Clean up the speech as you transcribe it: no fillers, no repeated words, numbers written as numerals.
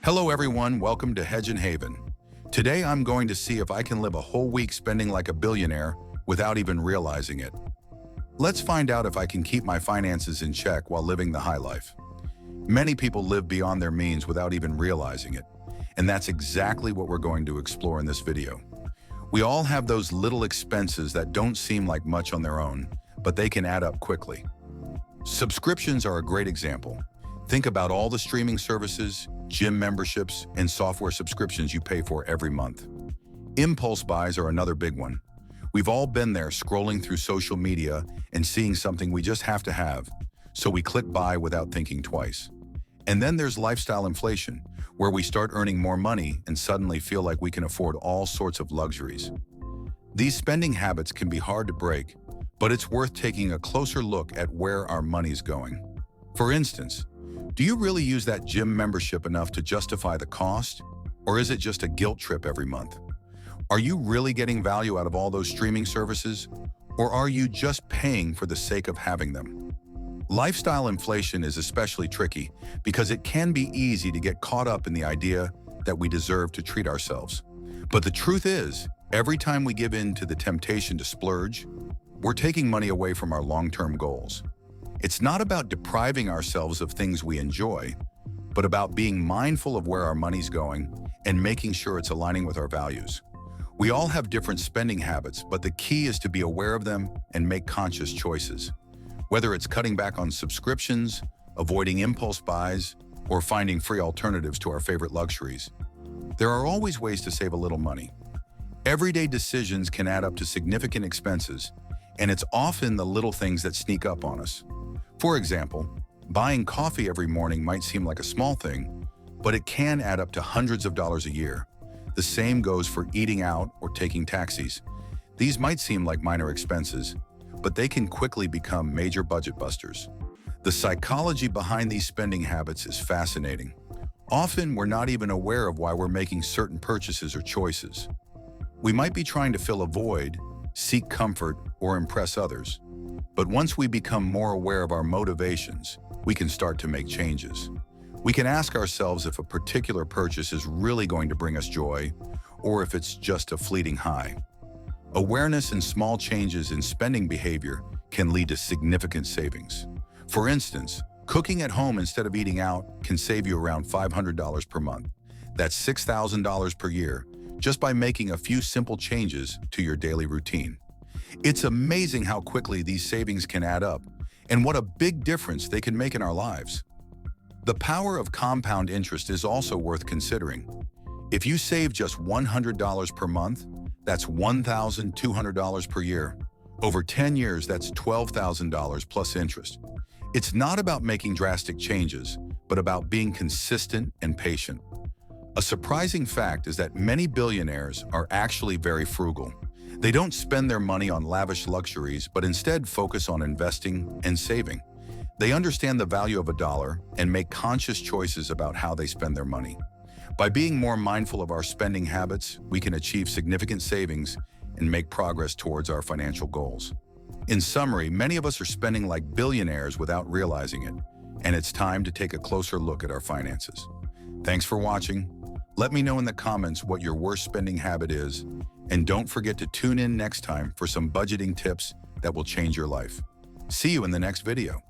Hello everyone, welcome to Hedge and Haven. Today I'm going to see if I can live a whole week spending like a billionaire without even realizing it. Let's find out if I can keep my finances in check while living the high life. Many people live beyond their means without even realizing it, and that's exactly what we're going to explore in this video. We all have those little expenses that don't seem like much on their own, but they can add up quickly. Subscriptions are a great example. Think about all the streaming services, gym memberships, and software subscriptions you pay for every month. Impulse buys are another big one. We've all been there scrolling through social media and seeing something we just have to have, so we click buy without thinking twice. And then there's lifestyle inflation, where we start earning more money and suddenly feel like we can afford all sorts of luxuries. These spending habits can be hard to break, but it's worth taking a closer look at where our money's going. For instance, do you really use that gym membership enough to justify the cost? Or is it just a guilt trip every month? Are you really getting value out of all those streaming services? Or are you just paying for the sake of having them? Lifestyle inflation is especially tricky because it can be easy to get caught up in the idea that we deserve to treat ourselves. But the truth is, every time we give in to the temptation to splurge, we're taking money away from our long-term goals. It's not about depriving ourselves of things we enjoy, but about being mindful of where our money's going and making sure it's aligning with our values. We all have different spending habits, but the key is to be aware of them and make conscious choices. Whether it's cutting back on subscriptions, avoiding impulse buys, or finding free alternatives to our favorite luxuries, there are always ways to save a little money. Everyday decisions can add up to significant expenses, and it's often the little things that sneak up on us. For example, buying coffee every morning might seem like a small thing, but it can add up to hundreds of dollars a year. The same goes for eating out or taking taxis. These might seem like minor expenses, but they can quickly become major budget busters. The psychology behind these spending habits is fascinating. Often, we're not even aware of why we're making certain purchases or choices. We might be trying to fill a void, seek comfort, or impress others. But once we become more aware of our motivations, we can start to make changes. We can ask ourselves if a particular purchase is really going to bring us joy, or if it's just a fleeting high. Awareness and small changes in spending behavior can lead to significant savings. For instance, cooking at home instead of eating out can save you around $500 per month. That's $6,000 per year, just by making a few simple changes to your daily routine. It's amazing how quickly these savings can add up, and what a big difference they can make in our lives. The power of compound interest is also worth considering. If you save just $100 per month, that's $1,200 per year. Over 10 years, that's $12,000 plus interest. It's not about making drastic changes, but about being consistent and patient. A surprising fact is that many billionaires are actually very frugal. They don't spend their money on lavish luxuries, but instead focus on investing and saving. They understand the value of a dollar and make conscious choices about how they spend their money. By being more mindful of our spending habits, we can achieve significant savings and make progress towards our financial goals. In summary, many of us are spending like billionaires without realizing it, and it's time to take a closer look at our finances. Thanks for watching. Let me know in the comments what your worst spending habit is, and don't forget to tune in next time for some budgeting tips that will change your life. See you in the next video.